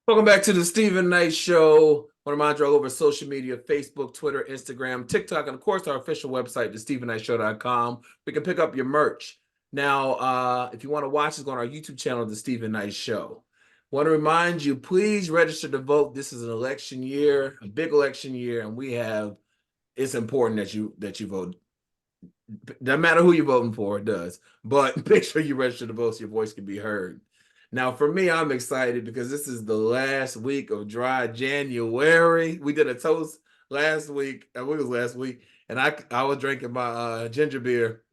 Welcome back to the Stephen Knight Show. Want to remind you all over social media, Facebook, Twitter, Instagram, TikTok, and of course our official website, thestephennightshow.com. We can pick up your merch. Now, if you want to watch us, go on our YouTube channel, The Stephen Knight Show. Want to remind you, please register to vote. This is an election year, a big election year, and it's important that you vote. Doesn't matter who you're voting for, it does. But make sure you register to vote so your voice can be heard. Now, for me, I'm excited because this is the last week of dry January. We did a toast last week. I think it was last week, and I was drinking my ginger beer.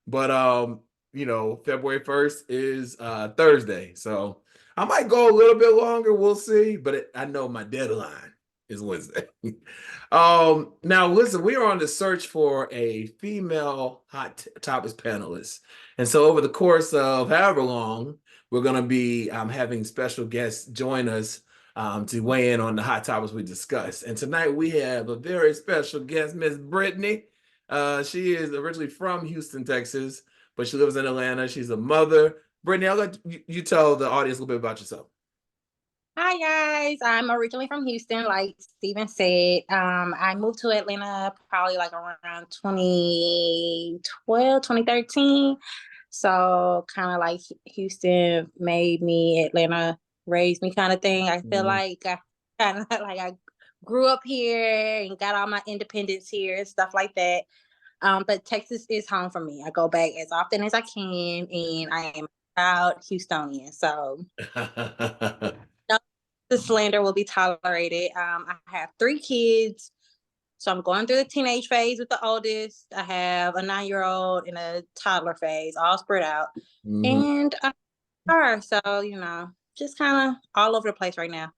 But February 1st is Thursday, so I might go a little bit longer. We'll see. But I know my deadline is Wednesday. Now listen, we are on the search for a female hot topics panelist, and so over the course of however long, we're going to be having special guests join us to weigh in on the hot topics we discuss. And tonight we have a very special guest, Miss Brittany. She is originally from Houston, Texas, but she lives in Atlanta. She's a mother. Brittany, I'll let you tell the audience a little bit about yourself. Hi guys, I'm originally from Houston, like Steven said. I moved to Atlanta probably like around 2012, 2013. So kind of like Houston made me, Atlanta raised me kind of thing. I feel like I kind of like I grew up here and got all my independence here and stuff like that. But Texas is home for me. I go back as often as I can, and I am a proud Houstonian. So the slander will be tolerated. I have 3 kids, so I'm going through the teenage phase with the oldest. I have a 9-year-old and a toddler phase, all spread out, and so just kind of all over the place right now.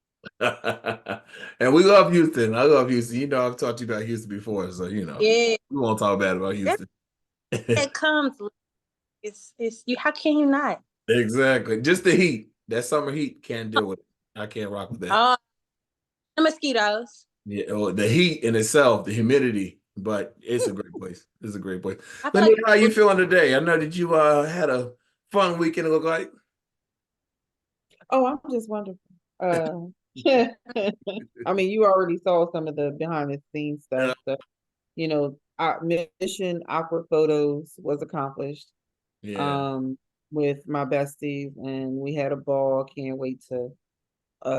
And we love Houston. I love Houston. I've talked to you about Houston before, so Yeah, we won't talk bad about Houston. It comes. It's you. How can you not? Exactly. Just the heat. That summer heat can't deal with it. I can't rock with that. The mosquitoes. Yeah, the heat in itself, the humidity, but it's a great place. It's a great place. Let me Like, know how you feeling today. I know that you had a fun weekend, it looked like. Oh, I'm just wonderful. I mean, you already saw some of the behind the scenes stuff. So, our mission awkward photos was accomplished. Yeah. With my besties, and we had a ball. Can't wait to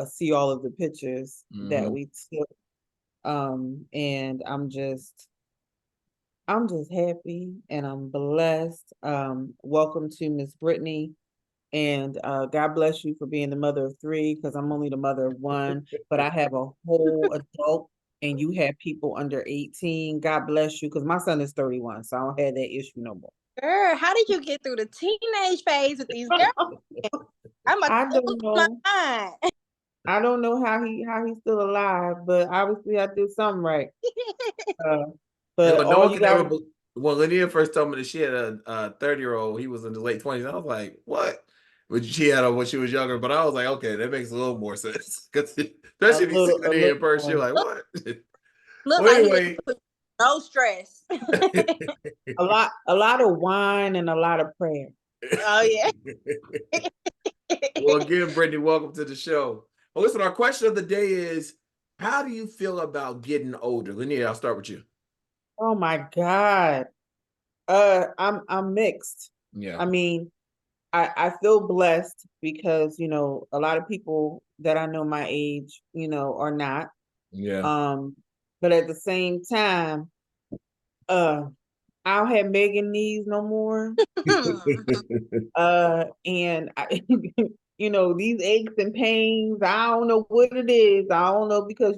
see all of the pictures that we took. And I'm just happy and I'm blessed. Welcome to Miss Brittany. And God bless you for being the mother of 3, because I'm only the mother of 1, but I have a whole adult and you have people under 18. God bless you, because my son is 31, so I don't have that issue no more. Girl, how did you get through the teenage phase with these girls? I don't know. I don't know how he's still alive, but obviously I did something right. But all you got. When Linnea first told me that she had a 30-year-old, he was in the late 20s. I was like, what? But she had when she was younger, but I was like, okay, that makes a little more sense. Especially if you see Linnea in person, you're like, what? Well, anyway, no stress. a lot of wine and a lot of prayer. Oh yeah. Well, again, Brittany, welcome to the show. Well, listen, our question of the day is, how do you feel about getting older? Linnea, I'll start with you. Oh my God. I'm mixed. Yeah. I mean, I feel blessed because, a lot of people that I know my age, are not. Yeah. But at the same time, I don't have Megan knees no more. And I, these aches and pains, I don't know what it is. I don't know, because,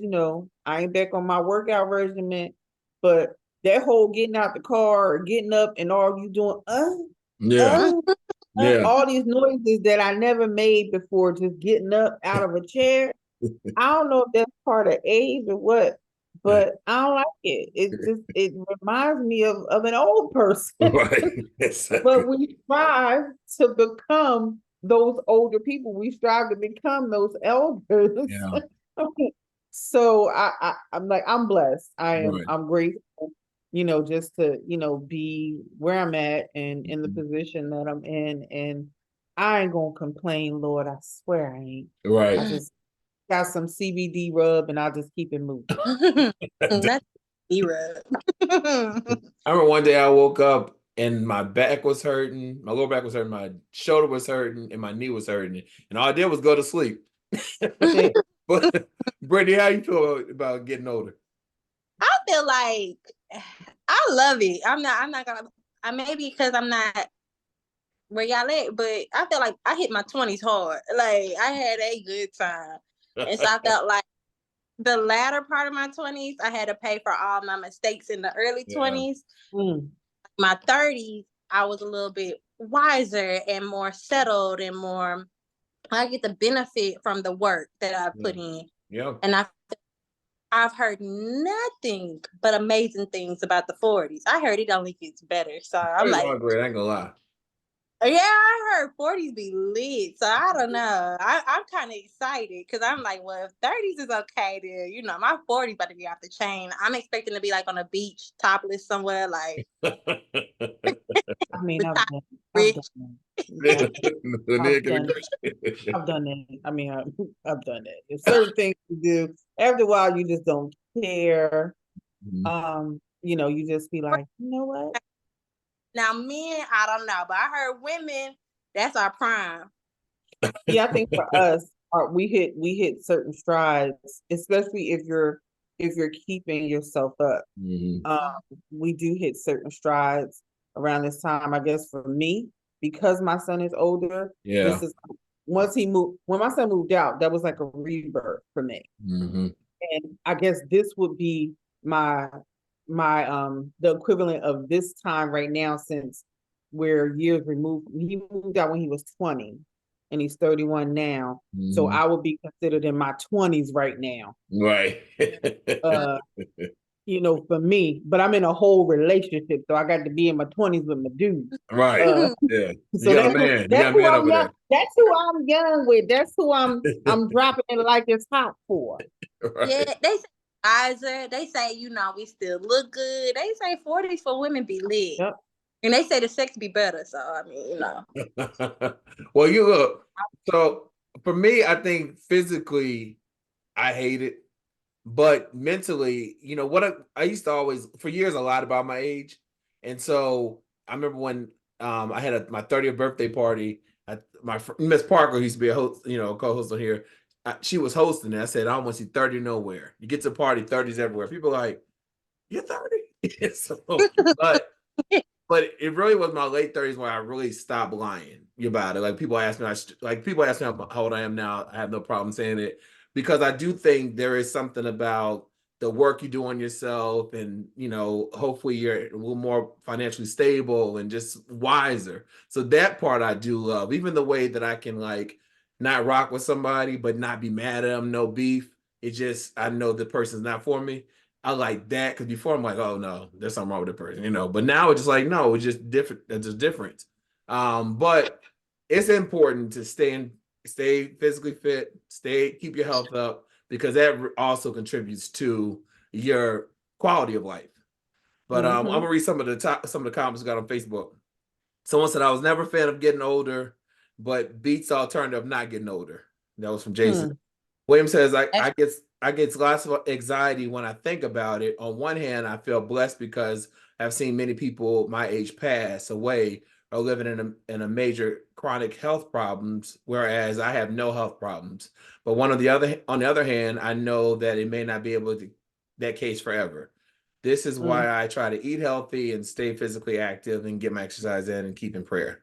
I ain't back on my workout regimen, but that whole getting out the car or getting up and all you doing, all these noises that I never made before, just getting up out of a chair. I don't know if that's part of age or what, but I don't like it. It reminds me of an old person. Right. Exactly. But we strive to become those older people. We strive to become those elders. Yeah. So I'm like, I'm blessed. I'm grateful, just to, be where I'm at and in the position that I'm in. And I ain't gonna complain, Lord. I swear I ain't. Right. I just got some CBD rub and I'll just keep it moving. That's zero. I remember one day I woke up and my back was hurting, my lower back was hurting, my shoulder was hurting, and my knee was hurting. And all I did was go to sleep. But Brittany, how you feel about getting older? I feel like I love it. I'm not gonna maybe because I'm not where y'all at, but I feel like I hit my 20s hard. Like I had a good time. And so I felt like the latter part of my 20s, I had to pay for all my mistakes in the early 20s. My 30s, I was a little bit wiser and more settled and more, I get the benefit from the work that I put in. Yeah. And I've heard nothing but amazing things about the 40s. I heard it only gets better. So I'm like, great, I ain't gonna lie. yeah, I heard 40s be lit. So I don't know. I'm kind of excited because I'm like, well, if 30s is okay, then, you know, my 40s about to be off the chain. I'm expecting to be like on a beach, topless somewhere, like. I mean, I've done rich. that. I've done that. I mean, I've done that. There's certain things you do. After a while, you just don't care. You know, you just be like, you know what? Now, men, I don't know, but I heard women, that's our prime. Yeah, I think for us, we hit certain strides, especially if you're keeping yourself up. We do hit certain strides around this time. I guess for me, because my son is older, this is when my son moved out, that was like a rebirth for me. And I guess this would be my the equivalent of this time right now, since we're years removed. He moved out when he was 20 and he's 31 now. So I would be considered in my 20s right now. Right. You know, for me, but I'm in a whole relationship, so I got to be in my 20s with my dude. Right. Yeah. So that's who I'm young. That's who I'm young with. That's who I'm dropping it like it's hot for. Right. Yeah, they say wiser. They say, you know, we still look good. They say 40s for women be lit. Yep. And they say the sex be better. So I mean, you know. Well, you look. So for me, I think physically, I hate it. But mentally, you know, what I used to always, for years, I lied about my age. And so I remember when I had my 30th birthday party, my Miss Parker, who used to be a host, you know, co-host on here, she was hosting it. I said, I don't want to see 30 nowhere. You get to a party, 30's everywhere. People are like, you're 30? So, but it really was my late 30s when I really stopped lying about it. Like people ask me how old I am now. I have no problem saying it, because I do think there is something about the work you do on yourself, and, you know, hopefully you're a little more financially stable and just wiser. So that part I do love, even the way that I can like not rock with somebody, but not be mad at them, no beef. It just, I know the person's not for me. I like that, because before I'm like, oh no, there's something wrong with the person, you know. But now it's just like, no, it's just different. It's just different. But it's important to stay physically fit, keep your health up, because that also contributes to your quality of life. But I'm gonna read some of the comments we got on Facebook. Someone said, I was never a fan of getting older, but beats the alternative of not getting older. That was from Jason. William says, I get lots of anxiety when I think about it. On one hand, I feel blessed because I've seen many people my age pass away or living in a major chronic health problems, whereas I have no health problems. But on the other hand, I know that it may not be able to that case forever. This is why I try to eat healthy and stay physically active and get my exercise in and keep in prayer.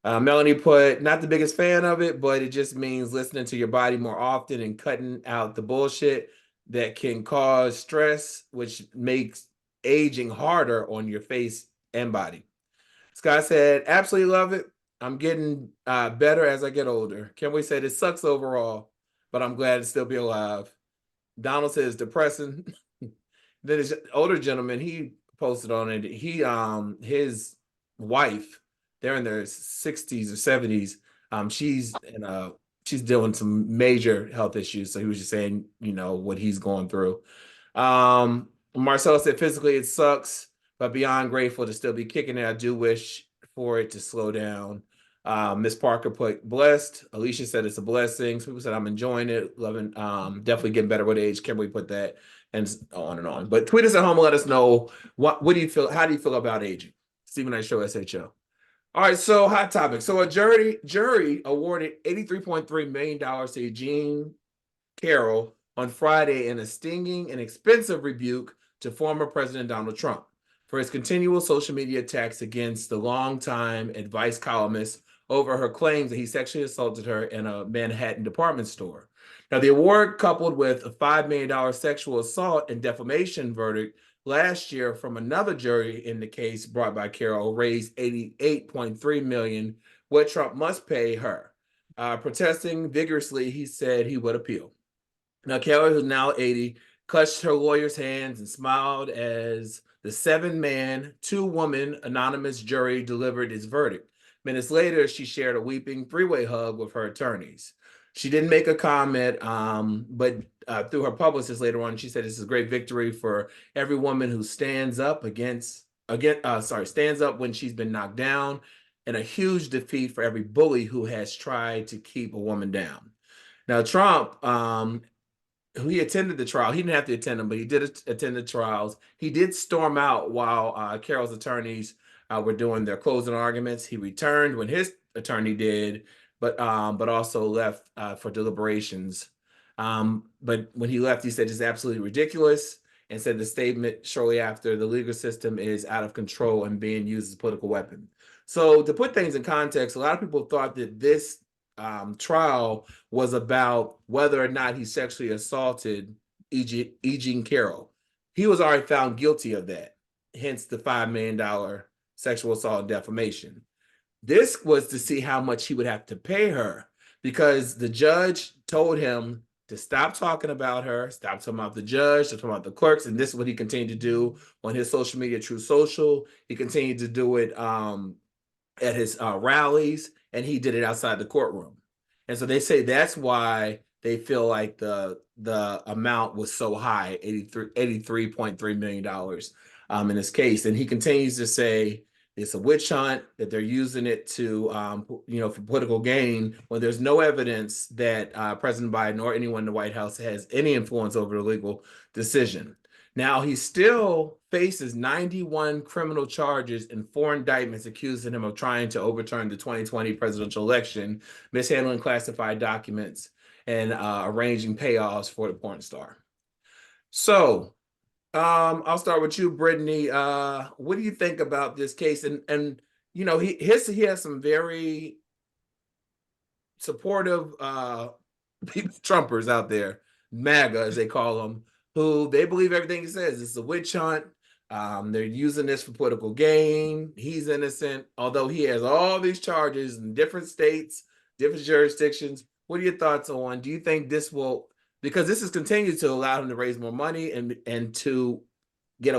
Melanie put, not the biggest fan of it, but it just means listening to your body more often and cutting out the bullshit that can cause stress, which makes aging harder on your face and body. Scott said, absolutely love it. I'm getting better as I get older. Can't we say this sucks overall, but I'm glad to still be alive. Donald says, depressing. Then this older gentleman, he posted on it. His wife, they're in their 60s or 70s. She's dealing with some major health issues. So he was just saying, you know, what he's going through. Marcel said, physically it sucks, but beyond grateful to still be kicking it. I do wish for it to slow down. Miss Parker put blessed. Alicia said it's a blessing. Some people said I'm enjoying it, loving, definitely getting better with age. Kimberly put that, and on and on. But tweet us at home and let us know what do you feel? How do you feel about aging? Stephen I Show SHO. All right, so hot topic. So a jury awarded $83.3 million to Eugene Carroll on Friday in a stinging and expensive rebuke to former President Donald Trump for his continual social media attacks against the longtime advice columnist over her claims that he sexually assaulted her in a Manhattan department store. Now, the award, coupled with a $5 million sexual assault and defamation verdict last year from another jury in the case brought by Carroll, raised $88.3 million, what Trump must pay her. Protesting vigorously, he said he would appeal. Now, Carroll, who's now 80, clutched her lawyer's hands and smiled as the 7-man, 2-woman anonymous jury delivered its verdict. Minutes later, she shared a weeping 3-way hug with her attorneys. She didn't make a comment, but through her publicist later on, she said this is a great victory for every woman who stands up stands up when she's been knocked down, and a huge defeat for every bully who has tried to keep a woman down. Now, Trump, he attended the trial. He didn't have to attend them, but he did attend the trials. He did storm out while Carroll's attorneys were doing their closing arguments. He returned when his attorney did, but also left for deliberations. But when he left, he said it's absolutely ridiculous and said the statement shortly after, the legal system is out of control and being used as a political weapon. So to put things in context, a lot of people thought that this trial was about whether or not he sexually assaulted Eugene Carroll. He was already found guilty of that, hence the $5 million sexual assault and defamation. This was to see how much he would have to pay her, because the judge told him to stop talking about her, stop talking about the judge, stop talking about the clerks, and this is what he continued to do on his social media, Truth Social. He continued to do it at his rallies, and he did it outside the courtroom. And so they say that's why they feel like the amount was so high, $83.3 million in this case. And he continues to say it's a witch hunt, that they're using it to, for political gain, when there's no evidence that President Biden or anyone in the White House has any influence over the legal decision. Now, he still faces 91 criminal charges and 4 indictments accusing him of trying to overturn the 2020 presidential election, mishandling classified documents, and arranging payoffs for the porn star. So I'll start with you, Brittany. What do you think about this case? And he has some very supportive Trumpers out there, MAGA as they call them, who they believe everything he says. It's a witch hunt. They're using this for political gain. He's innocent, although he has all these charges in different states, different jurisdictions. What are your thoughts on? Do you think this will, because this has continued to allow him to raise more money and to get a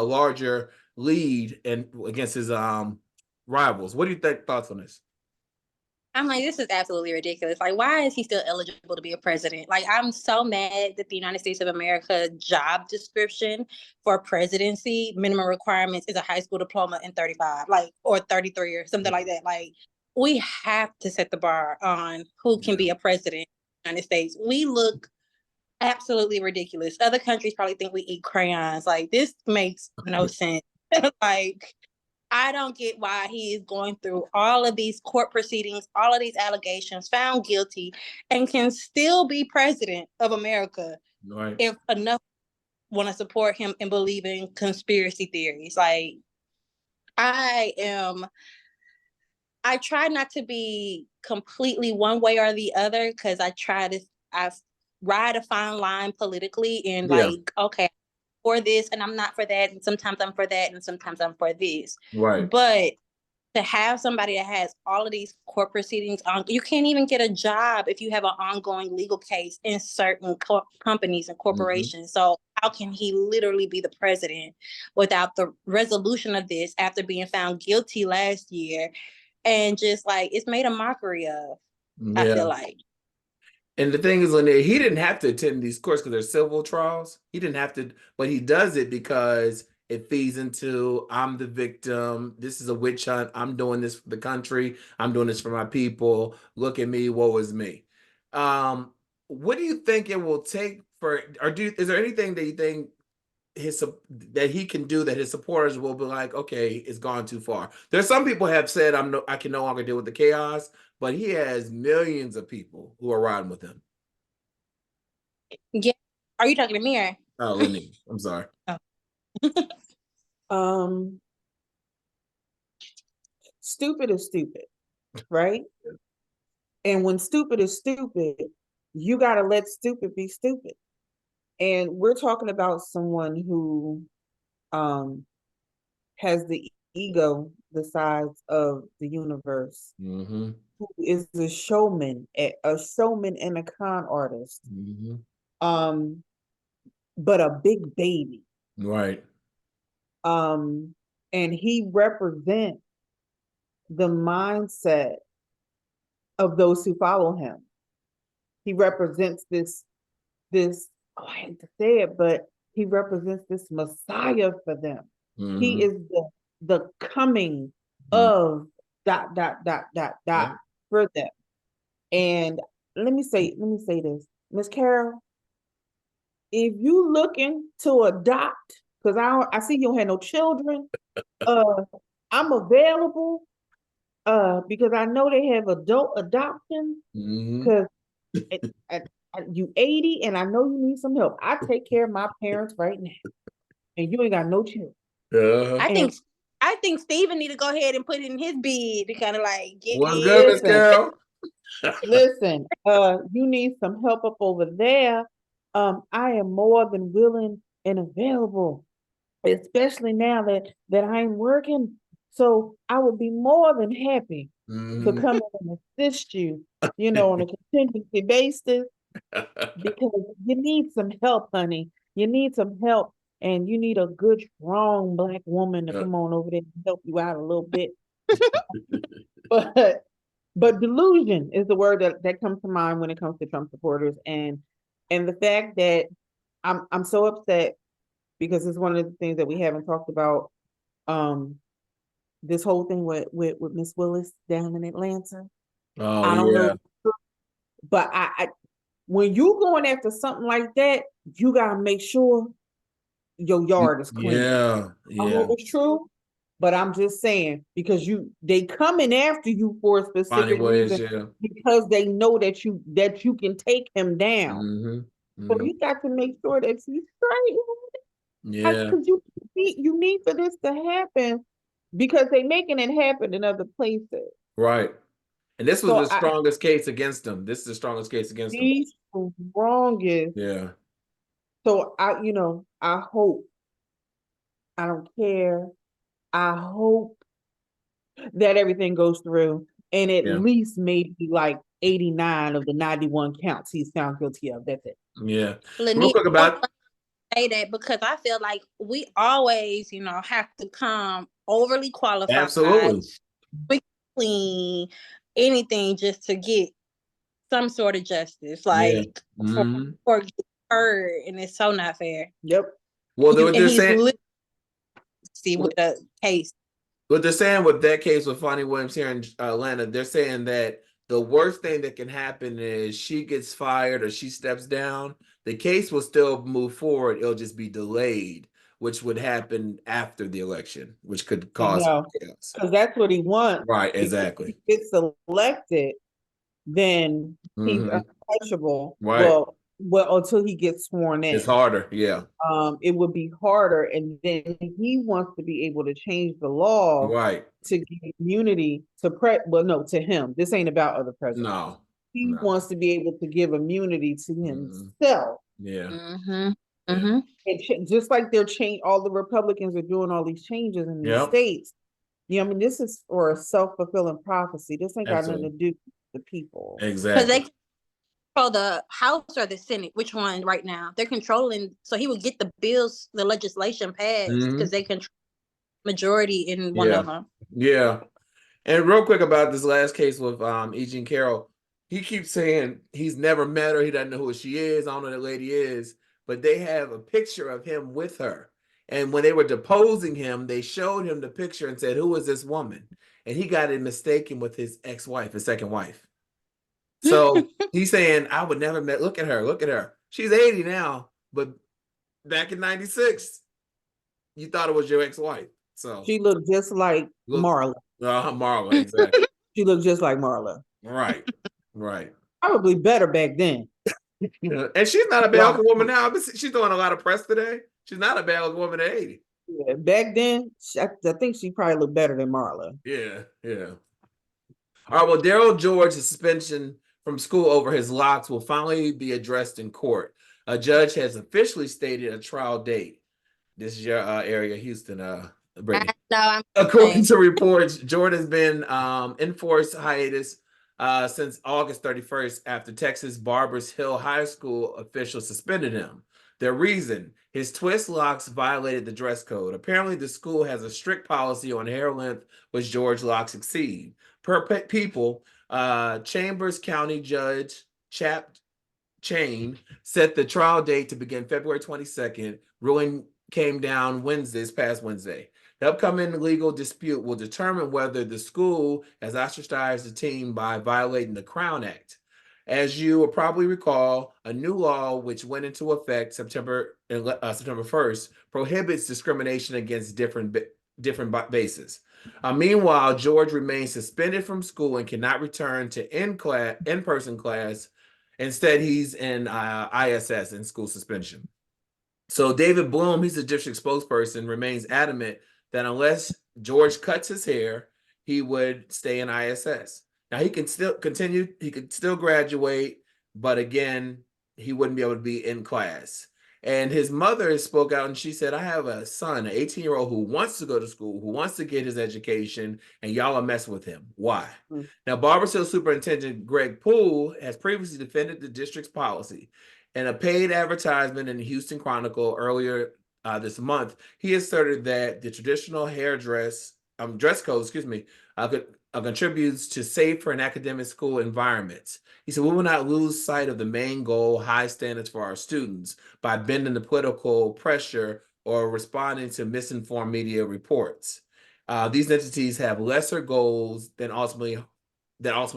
larger lead against his rivals? What do you think? Thoughts on this? I'm like, this is absolutely ridiculous. Like, why is he still eligible to be a president? Like, I'm so mad that the United States of America job description for presidency minimum requirements is a high school diploma in 35, or 33 or something like that. Like, we have to set the bar on who can be a president in the United States. We look absolutely ridiculous. Other countries probably think we eat crayons. Like, this makes no sense. Like, I don't get why he is going through all of these court proceedings, all of these allegations, found guilty, and can still be president of America if enough want to support him and believe in conspiracy theories. Like, I try not to be completely one way or the other, because I ride a fine line politically, and okay, for this and I'm not for that, and sometimes I'm for that and sometimes I'm for this. Right. But to have somebody that has all of these court proceedings on, you can't even get a job if you have an ongoing legal case in certain companies and corporations. Mm-hmm. So how can he literally be the president without the resolution of this after being found guilty last year? And just it's made a mockery of, I feel like. And the thing is, Lynette, he didn't have to attend these courts because they're civil trials. He didn't have to, but he does it because it feeds into I'm the victim. This is a witch hunt. I'm doing this for the country. I'm doing this for my people. Look at me. Woe is me. What do you think it will take for, or is there anything that you think that he can do that his supporters will be like, okay, it's gone too far? There's some people have said I can no longer deal with the chaos, but he has millions of people who are riding with him. Yeah. Are you talking to me or? Oh, Lenny, I'm sorry. Stupid is stupid, right? And when stupid is stupid, you got to let stupid be stupid. And we're talking about someone who has the ego the size of the universe, Mm-hmm. who is a showman and a con artist, but a big baby. Right. And he represents the mindset of those who follow him. He represents this, oh, I hate to say it, but he represents this Messiah for them. He is the coming of ... Yeah. for them. And let me say this, Miss Carol, if you looking to adopt, because I see you don't have no children, I'm available, because I know they have adult adoption, because you 80 and I know you need some help. I take care of my parents right now, and you ain't got no children. I think Steven need to go ahead and put in his bid to kind of like get What's in. good, Miss Carol? Listen, you need some help up over there. I am more than willing and available, especially now that I'm working. So I would be more than happy to come in and assist you, on a contingency basis, because you need some help, honey. You need some help, and you need a good, strong Black woman to come on over there and help you out a little bit. But delusion is the word that comes to mind when it comes to Trump supporters, and the fact that I'm so upset, because it's one of the things that we haven't talked about. This whole thing with Miss Willis down in Atlanta. Oh, I don't know, but I when you going after something like that, you gotta make sure your yard is clean. Yeah. I hope it's true, but I'm just saying, because they coming after you for a specific reason, because they know that you can take him down. So you got to make sure that he's straight. Yeah. Because you need for this to happen, because they making it happen in other places. Right. And this was the strongest case against them. This is the strongest case against them. The strongest. Yeah. So I hope, I don't care, I hope that everything goes through, and at least maybe like 89 of the 91 counts he's found guilty of. That's it. Yeah. Real quick about say that, because I feel like we always, have to come overly qualified. Absolutely. Clean anything just to get some sort of justice, like for get heard, and it's so not fair. Yep. Well, they're saying, see with the case. What they're saying with that case with Fonnie Williams here in Atlanta, they're saying that the worst thing that can happen is she gets fired or she steps down. The case will still move forward. It'll just be delayed, which would happen after the election, which could cause chaos. Because that's what he wants. Right, exactly. If he gets elected, then he's untouchable. Right. Well, until he gets sworn in. It's harder, yeah. It would be harder, and then he wants to be able to change the law, right, to give immunity to to him. This ain't about other presidents. No. He wants to be able to give immunity to himself. Yeah. And just like all the Republicans are doing all these changes in these states. This is for a self-fulfilling prophecy. This ain't got nothing to do with the people. Exactly. Because they control the House or the Senate. Which one right now? They're controlling, so he would get the legislation passed, because they control majority in one of them. Yeah. And real quick about this last case with E. Jean Carroll, he keeps saying he's never met her. He doesn't know who she is. I don't know who that lady is, but they have a picture of him with her. And when they were deposing him, they showed him the picture and said, "Who is this woman?" And he got it mistaken with his ex-wife, his second wife. So he's saying, "I would never met. Look at her. Look at her. She's 80 now, but back in '96, you thought it was your ex-wife." So She looked just like Marla. Marla, exactly. She looked just like Marla. Right, right. Probably better back then. Yeah. And she's not a bad looking woman now. But she's doing a lot of press today. She's not a bad looking woman at 80. Yeah, back then, I think she probably looked better than Marla. Yeah, yeah. All right, well, Daryl George's suspension from school over his locks will finally be addressed in court. A judge has officially stated a trial date. This is your area, Houston, Brittany. According to reports, Jordan's been in forced hiatus since August 31st after Texas Barbers Hill High School officials suspended him. Their reason, his twist locks violated the dress code. Apparently, the school has a strict policy on hair length, which George locks exceed. Per People, Chambers County Judge Chap Chain set the trial date to begin February 22nd. Ruling came down past Wednesday. The upcoming legal dispute will determine whether the school has ostracized the team by violating the Crown Act. As you will probably recall, a new law which went into effect September 1st prohibits discrimination against different bases. Meanwhile, George remains suspended from school and cannot return to in-person class. Instead, he's in ISS, in school suspension. So David Bloom, he's the district spokesperson, remains adamant that unless George cuts his hair, he would stay in ISS. Now he can still continue, he could still graduate, but again, he wouldn't be able to be in class. And his mother spoke out and she said, "I have a son, an 18-year-old who wants to go to school, who wants to get his education, and y'all are messing with him. Why?" Now, Barbers Hill Superintendent Greg Poole has previously defended the district's policy. In a paid advertisement in the Houston Chronicle earlier this month, he asserted that the traditional dress code, contributes to safer and academic school environments. He said, "We will not lose sight of the main goal, high standards for our students, by bending the political pressure or responding to misinformed media reports. These entities have lesser goals than ultimately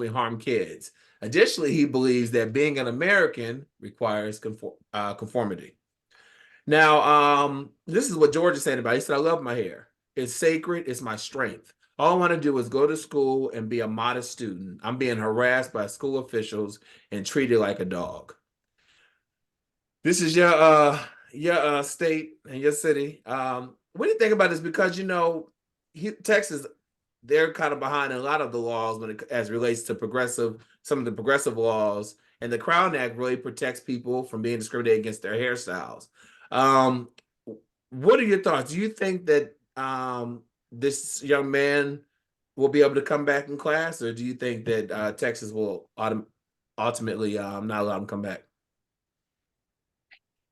harm kids." Additionally, he believes that being an American requires conformity. Now, this is what George is saying about it. He said, "I love my hair. It's sacred. It's my strength. All I want to do is go to school and be a modest student. I'm being harassed by school officials and treated like a dog." This is your state and your city. What do you think about this? Because Texas, they're kind of behind in a lot of the laws as relates to some of the progressive laws, and the Crown Act really protects people from being discriminated against their hairstyles. What are your thoughts? Do you think that this young man will be able to come back in class, or do you think that Texas will ultimately not allow him to come back?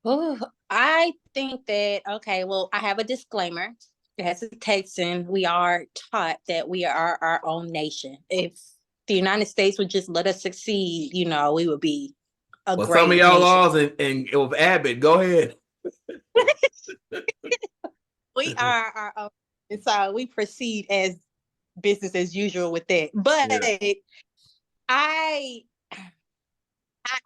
Oh, I think that, okay, well, I have a disclaimer. As a Texan, we are taught that we are our own nation. If the United States would just let us succeed, we would be a great some of y'all nation. laws and with Abbott, go ahead. We are our own, and so we proceed as business as usual with that. But yeah. I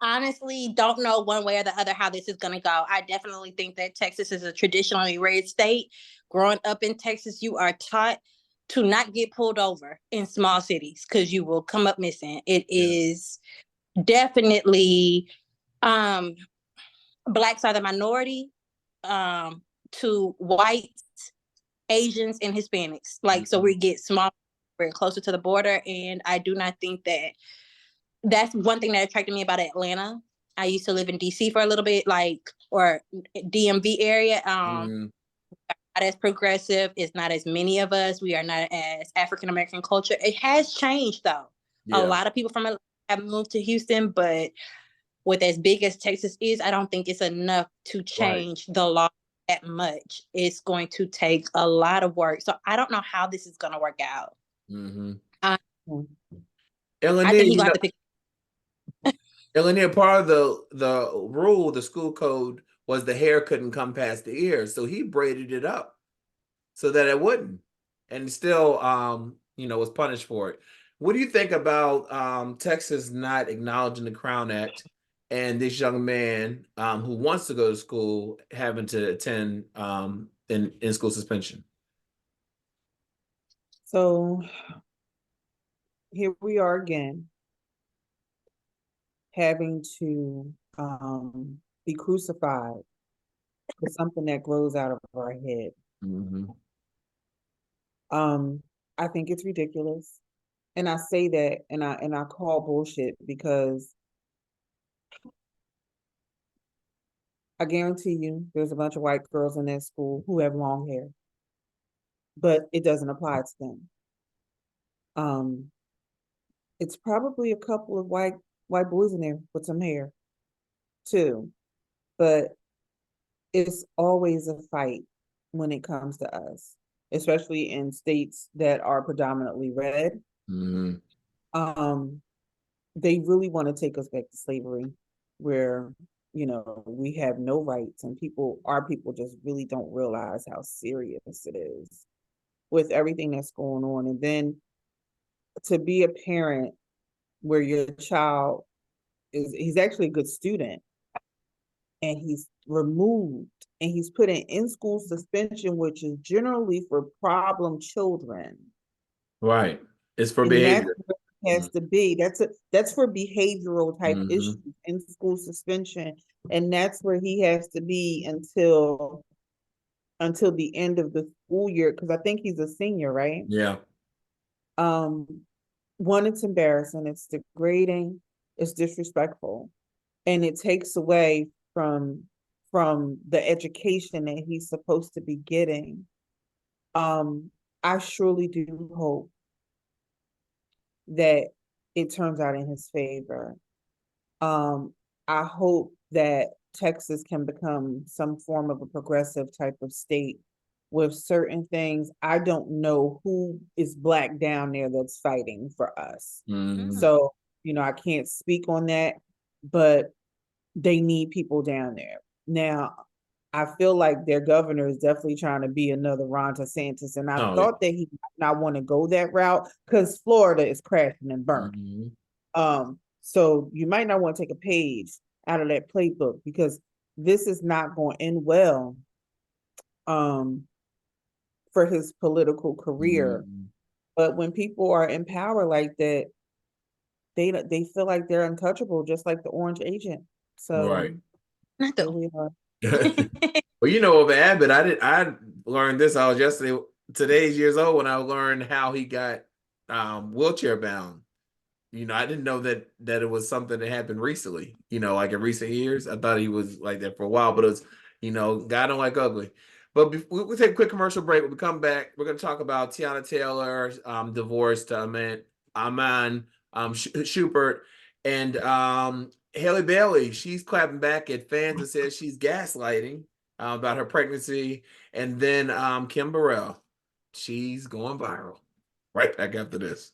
honestly don't know one way or the other how this is going to go. I definitely think that Texas is a traditionally red state. Growing up in Texas, you are taught to not get pulled over in small cities because you will come up missing. It is definitely Blacks are the minority to whites, Asians, and Hispanics. So we get small, we're closer to the border. And I do not think that's one thing that attracted me about Atlanta. I used to live in DC for a little bit, or DMV area. Not as progressive. It's not as many of us. We are not as African American culture. It has changed though. Yeah. A lot of people from Atlanta have moved to Houston, but with as big as Texas is, I don't think it's enough to change the law that much. It's going to take a lot of work. So I don't know how this is going to work out. I think he got to pick. Elenia, part of the rule, the school code was the hair couldn't come past the ears. So he braided it up so that it wouldn't, and still, was punished for it. What do you think about Texas not acknowledging the Crown Act and this young man who wants to go to school having to attend in school suspension? So here we are again, having to be crucified for something that grows out of our head. Mm-hmm. I think it's ridiculous. And I say that and I call bullshit because I guarantee you there's a bunch of white girls in that school who have long hair, but it doesn't apply to them. It's probably a couple of white boys in there with some hair too, but it's always a fight when it comes to us, especially in states that are predominantly red. Mm-hmm. They really want to take us back to slavery, where we have no rights, and our people just really don't realize how serious it is with everything that's going on. And then to be a parent where your child he's actually a good student, and he's removed and he's put in school suspension, which is generally for problem children. Right. It's for And behavior. that's what it has to be. That's for behavioral type Mm-hmm. issues in school suspension. And that's where he has to be until the end of the school year, because I think he's a senior, right? Yeah. One, it's embarrassing, it's degrading, it's disrespectful, and it takes away from the education that he's supposed to be getting. I surely do hope that it turns out in his favor. I hope that Texas can become some form of a progressive type of state with certain things. I don't know who is Black down there that's fighting for us. Mm-hmm. So, I can't speak on that, but they need people down there. Now, I feel like their governor is definitely trying to be another Ron DeSantis, and I thought that he might not want to go that route because Florida is crashing and burning. Mm-hmm. So you might not want to take a page out of that playbook, because this is not going to end well for his political career. Mm-hmm. But when people are in power like that, they feel like they're untouchable, just like the Orange Agent. So Right. Not here the we are. Well, of Abbott, I learned this. I was today's years old when I learned how he got wheelchair bound. I didn't know that it was something that happened recently, like in recent years. I thought he was like that for a while, but it was, God don't like ugly. But we'll take a quick commercial break. When we come back, we're going to talk about Tiana Taylor's divorce to Aman Shupert, and Haley Bailey. She's clapping back at fans and says she's gaslighting about her pregnancy. And then Kim Burrell, she's going viral. Right back after this.